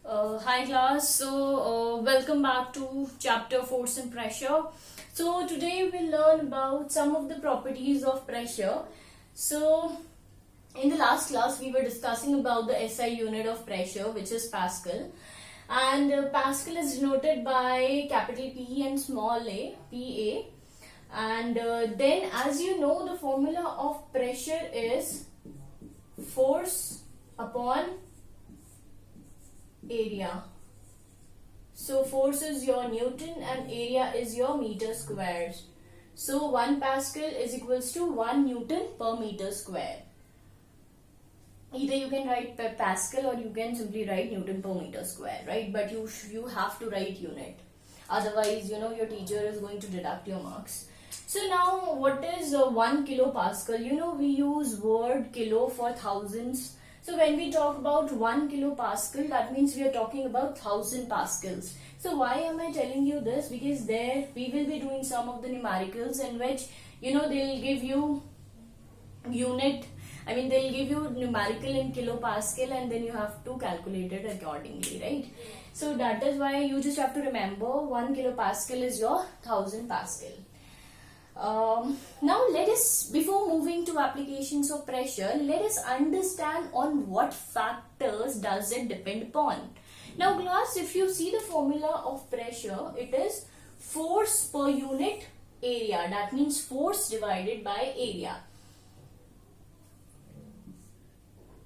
Hi class, welcome back to chapter force and pressure. So today we'll learn about some of the properties of pressure. So in the last class we were discussing about the SI unit of pressure, which is Pascal, and Pascal is denoted by capital P and small a, PA. And then, as you know, the formula of pressure is force upon area. So force is your Newton and area is your meter squared. So 1 Pascal is equals to 1 Newton per meter square. Either you can write per Pascal or you can simply write Newton per meter square, right? But you have to write unit. Otherwise, your teacher is going to deduct your marks. So now, what is 1 kilopascal? We use word kilo for thousands. So when we talk about 1 kilopascal, that means we are talking about 1000 pascals. So why am I telling you this? Because there we will be doing some of the numericals in which, they'll give you unit. They'll give you numerical in kilopascal and then you have to calculate it accordingly, right? So that is why you just have to remember 1 kilopascal is your 1000 pascal. Now let us, before moving to applications of pressure, let us understand on what factors does it depend upon. Now class, if you see the formula of pressure, it is force per unit area. That means force divided by area.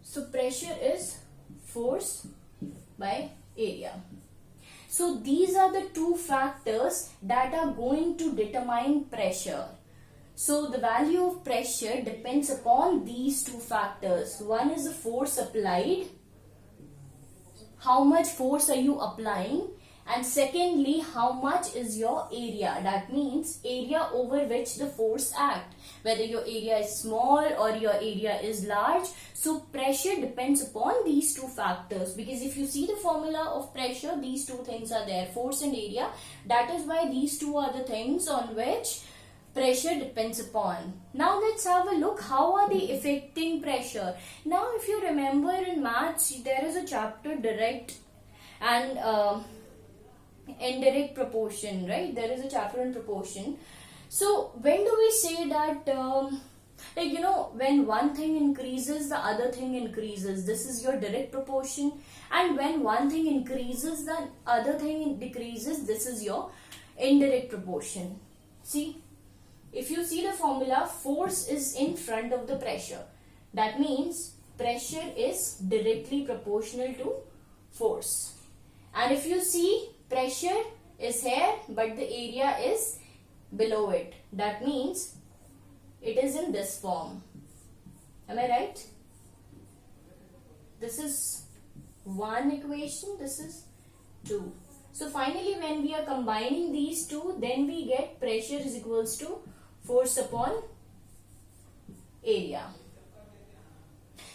So pressure is force by area. So these are the two factors that are going to determine pressure. So the value of pressure depends upon these two factors. One is the force applied. How much force are you applying? And secondly, how much is your area? That means area over which the force acts. Whether your area is small or your area is large. So pressure depends upon these two factors. Because if you see the formula of pressure, these two things are there. Force and area. That is why these two are the things on which pressure depends upon. Now let's have a look. How are they affecting pressure? Now if you remember in maths, there is a chapter direct and indirect proportion, right? There is a chapter on proportion. So when do we say that when one thing increases, the other thing increases? This is your direct proportion. And when one thing increases, the other thing decreases. This is your indirect proportion. See, if you see the formula, force is in front of the pressure. That means pressure is directly proportional to force. And if you see, pressure is here but the area is below it. That means it is in this form. Am I right? This is one equation, this is two. So finally when we are combining these two, then we get pressure is equals to force upon area.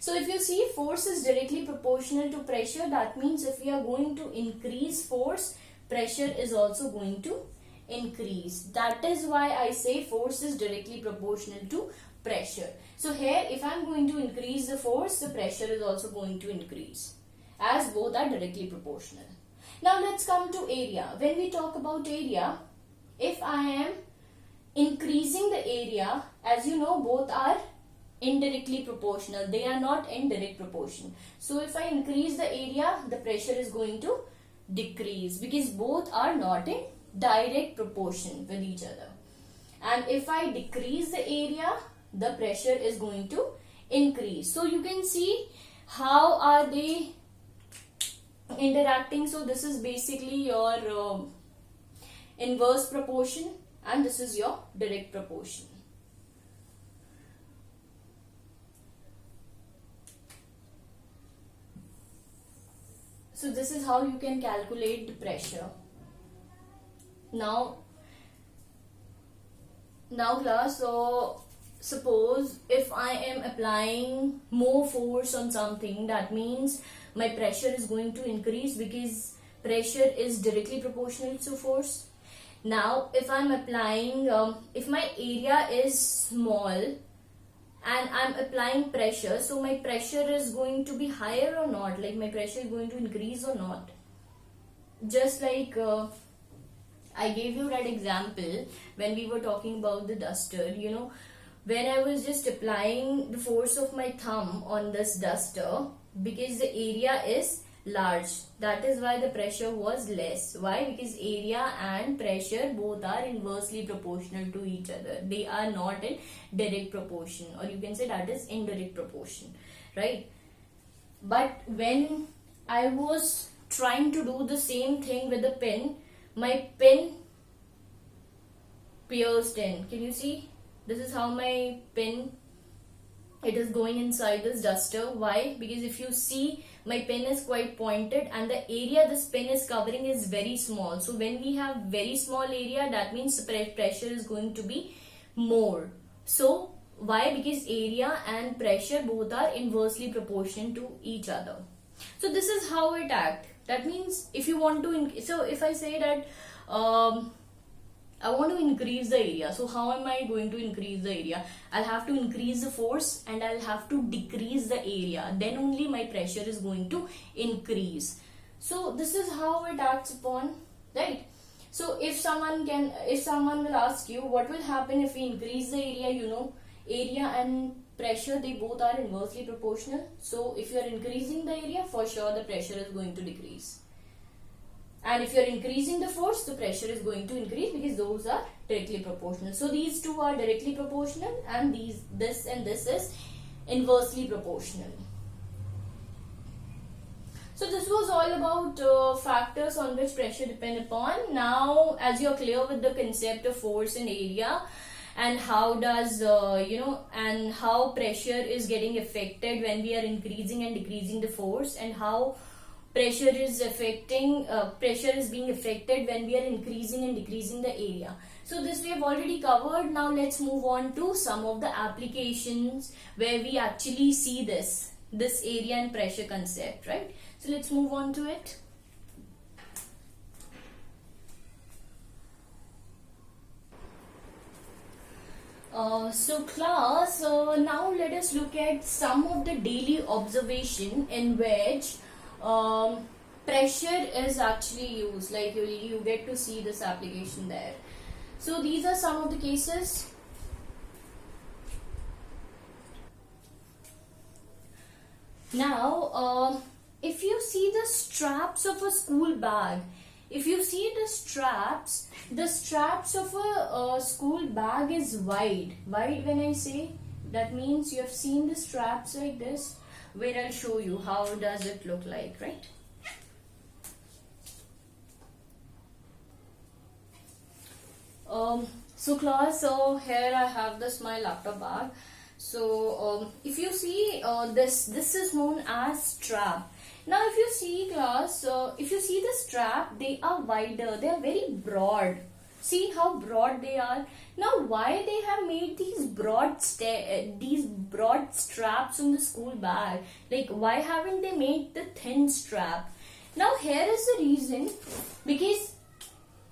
So if you see, force is directly proportional to pressure. That means if we are going to increase force, pressure is also going to increase. That is why I say force is directly proportional to pressure. So here, if I am going to increase the force, the pressure is also going to increase, as both are directly proportional. Now let's come to area. When we talk about area, if I am increasing the area, as you know, both are indirectly proportional. They are not in direct proportion. So if I increase the area, the pressure is going to decrease because both are not in direct proportion with each other. And if I decrease the area, the pressure is going to increase. So you can see how are they interacting. So this is basically your inverse proportion and this is your direct proportion. So this is how you can calculate the pressure. Now class, so suppose if I am applying more force on something, that means my pressure is going to increase because pressure is directly proportional to force. Now if I am applying, if my area is small and I'm applying pressure, so my pressure is going to be higher or not? Like my pressure is going to increase or not? Just like I gave you that example when we were talking about the duster, when I was just applying the force of my thumb on this duster, because the area is large, that is why the pressure was less. Why? Because area and pressure both are inversely proportional to each other. They are not in direct proportion, or you can say that is indirect proportion, right? But when I was trying to do the same thing with the pen, my pen pierced in. Can you see? This is how my pen, it is going inside this duster. Why? Because if you see, my pen is quite pointed and the area this pen is covering is very small. So when we have very small area, that means the pressure is going to be more. So why? Because area and pressure both are inversely proportional to each other. So this is how it acts. That means if you want to, so if I say that I want to increase the area, so how am I going to increase the area? I'll have to increase the force and I'll have to decrease the area. Then only my pressure is going to increase. So this is how it acts upon, right? So if someone will ask you, what will happen if we increase the area? Area and pressure, they both are inversely proportional. So if you are increasing the area, for sure the pressure is going to decrease. And if you are increasing the force, the pressure is going to increase, because those are directly proportional. So these two are directly proportional, and this and this is inversely proportional. So this was all about factors on which pressure depend upon. Now, as you are clear with the concept of force and area, and how does and how pressure is getting affected when we are increasing and decreasing the force, and how pressure is being affected when we are increasing and decreasing the area. So this we have already covered. Now let's move on to some of the applications where we actually see this area and pressure concept, right? So let's move on to it. So class, now let us look at some of the daily observation in which pressure is actually used. Like you get to see this application there. So these are some of the cases. Now, if you see the straps of a school bag, if you see the straps of a school bag is wide. Wide, when I say, that means you have seen the straps like this, where I'll show you how does it look like, right? So class, here I have this my laptop bag. So if you see this is known as strap. Now if you see class, if you see the strap, they are wider, they are very broad. See how broad they are. Now why they have made these broad straps on the school bag? Like why haven't they made the thin strap? Now here is the reason, because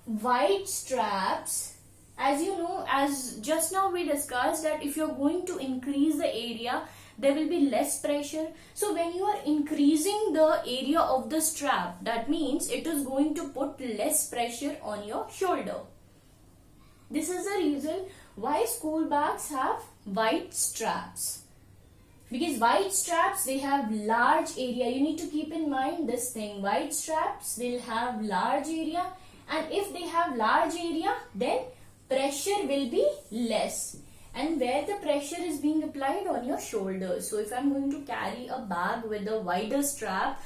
wide straps, as you know, as just now we discussed, that if you're going to increase the area, there will be less pressure. So when you are increasing the area of the strap, that means it is going to put less pressure on your shoulder. This is the reason why school bags have wide straps. Because wide straps, they have large area. You need to keep in mind this thing. Wide straps, they'll have large area. And if they have large area, then pressure will be less. And where the pressure is being applied? On your shoulders. So if I'm going to carry a bag with a wider strap,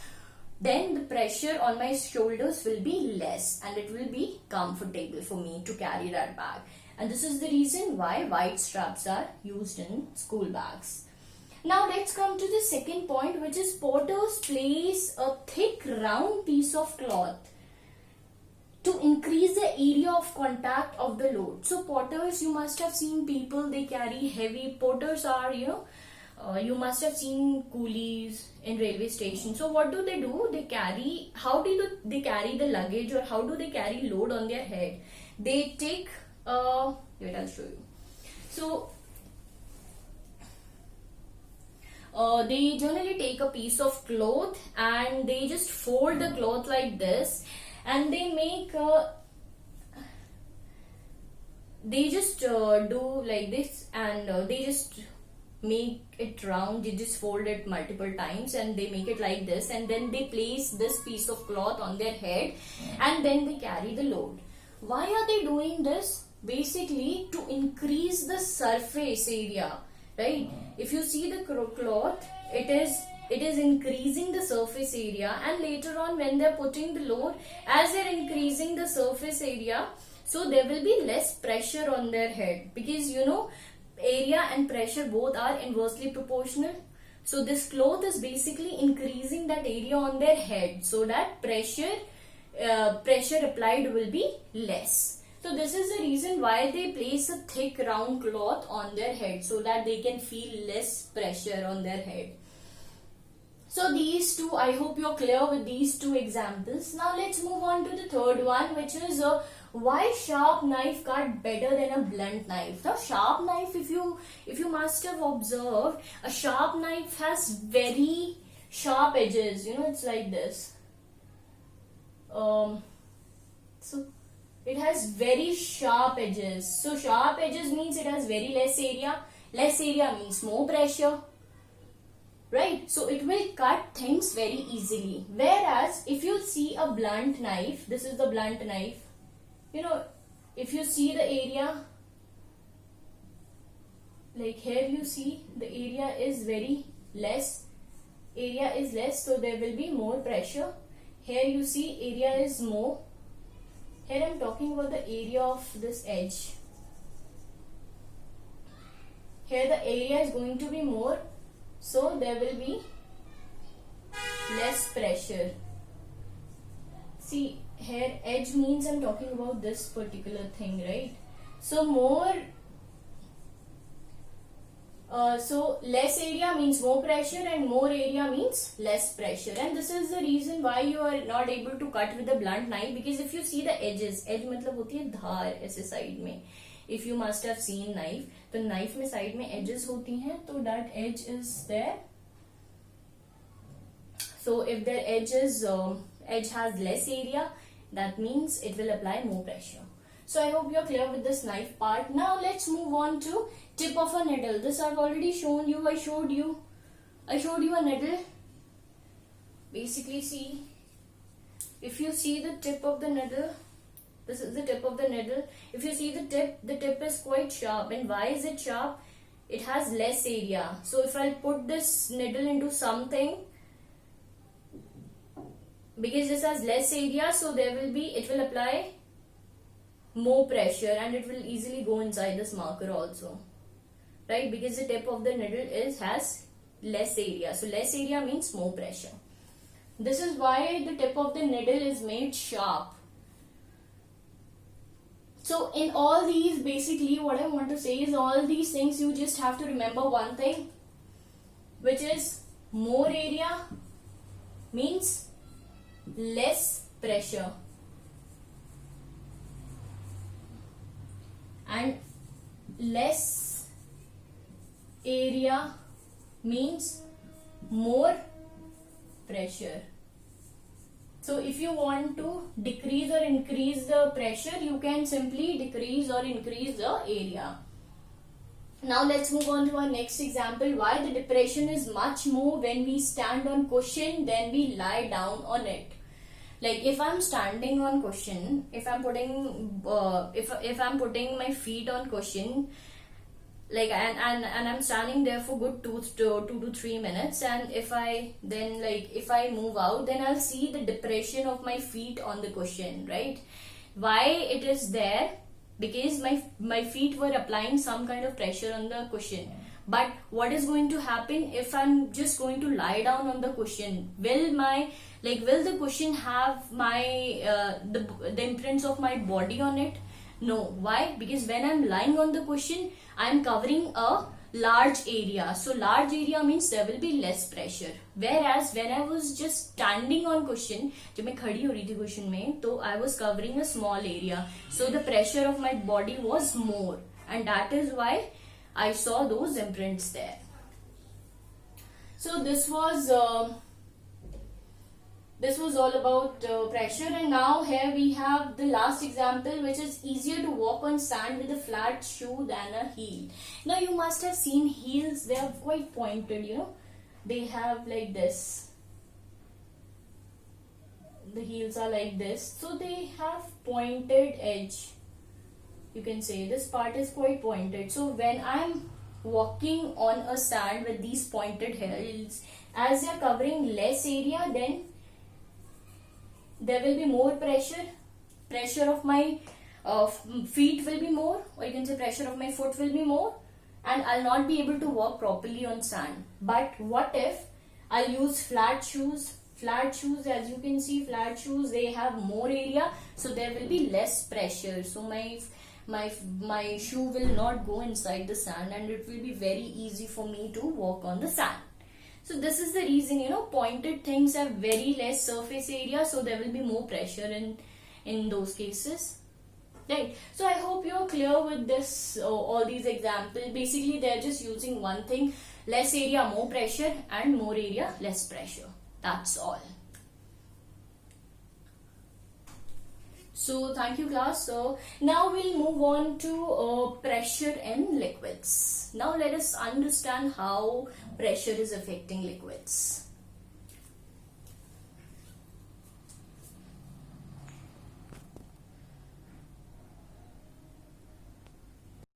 then the pressure on my shoulders will be less and it will be comfortable for me to carry that bag. And this is the reason why wide straps are used in school bags. Now let's come to the second point, which is potters place a thick round piece of cloth to increase the area of contact of the load. So potters, you must have seen people, they carry heavy, potters are, you must have seen coolies in railway stations. So what do? They carry, how do they carry the luggage, or how do they carry load on their head? They take, wait, I'll show you. So they generally take a piece of cloth and they just fold the cloth like this, and they make they just do like this, and they just make it round. They just fold it multiple times and they make it like this, and then they place this piece of cloth on their head and then they carry the load. Why are they doing this? Basically to increase the surface area, right? If you see the cloth, it is increasing the surface area, and later on when they're putting the load, as they're increasing the surface area, so there will be less pressure on their head, because you know area and pressure both are inversely proportional. So this cloth is basically increasing that area on their head so that pressure applied will be less. So this is the reason why they place a thick round cloth on their head, so that they can feel less pressure on their head. So these two, I hope you're clear with these two examples. Now let's move on to the third one, which is why sharp knife cut better than a blunt knife. Now sharp knife, if you must have observed, a sharp knife has very sharp edges. You know, it's like this. So it has very sharp edges. So sharp edges means it has very less area. Less area means more pressure, right? So it will cut things very easily. Whereas if you see a blunt knife, this is the blunt knife. You know, if you see the area, like here you see the area is very less. Area is less, so there will be more pressure. Here you see area is more. Here I am talking about the area of this edge. Here the area is going to be more, so there will be less pressure. See, here edge means I'm talking about this particular thing, right? So more, so less area means more pressure and more area means less pressure. And this is the reason why you are not able to cut with a blunt knife, because if you see the edges, edge मतलब होती है धार ऐसे side में. If you must have seen knife, तो knife में side में edges होती हैं, तो that edge is there. So if the edge has less area, that means it will apply more pressure. So I hope you're clear with this knife part. Now let's move on to tip of a needle. This I've already shown you. I showed you a needle. Basically, see, if you see the tip of the needle, this is the tip of the needle. If you see the tip is quite sharp. And why is it sharp? It has less area. So if I put this needle into something, because this has less area, so it will apply more pressure and it will easily go inside this marker also, right? Because the tip of the needle has less area, so less area means more pressure. This is why the tip of the needle is made sharp. So in all these, basically what I want to say is, all these things you just have to remember one thing, which is more area means less pressure, and less area means more pressure. So if you want to decrease or increase the pressure, you can simply decrease or increase the area. Now let's move on to our next example. Why the depression is much more when we stand on cushion than we lie down on it. Like if I'm standing on cushion, if I'm putting if I'm putting my feet on cushion, like and I'm standing there for good 2 to 3 minutes, and if I move out, then I'll see the depression of my feet on the cushion, right? Why it is there? Because my feet were applying some kind of pressure on the cushion. But what is going to happen if I'm just going to lie down on the cushion? Will the cushion have my the imprints of my body on it? No. Why? Because when I'm lying on the cushion, I'm covering a large area. So large area means there will be less pressure. Whereas when I was just standing on cushion, जब मैं खड़ी हो रही थी cushion में, तो I was covering a small area. So the pressure of my body was more, and that is why I saw those imprints there. So this was all about pressure, and now here we have the last example, which is easier to walk on sand with a flat shoe than a heel. Now you must have seen heels, they are quite pointed, you know, they have like this, the heels are like this, so they have pointed edge. You can say this part is quite pointed. So when I'm walking on a sand with these pointed heels, as they're covering less area, then there will be more pressure of my feet will be more, or you can say pressure of my foot will be more, and I'll not be able to walk properly on sand. But what if I'll use flat shoes? Flat shoes, as you can see, flat shoes, they have more area, so there will be less pressure. So my shoe will not go inside the sand, and it will be very easy for me to walk on the sand. So this is the reason, you know, pointed things have very less surface area, so there will be more pressure in those cases. Right. So I hope you're clear with this, all these examples. Basically, they're just using one thing: less area, more pressure, and more area, less pressure. That's all. So thank you, class. So now we'll move on to pressure in liquids. Now let us understand how pressure is affecting liquids.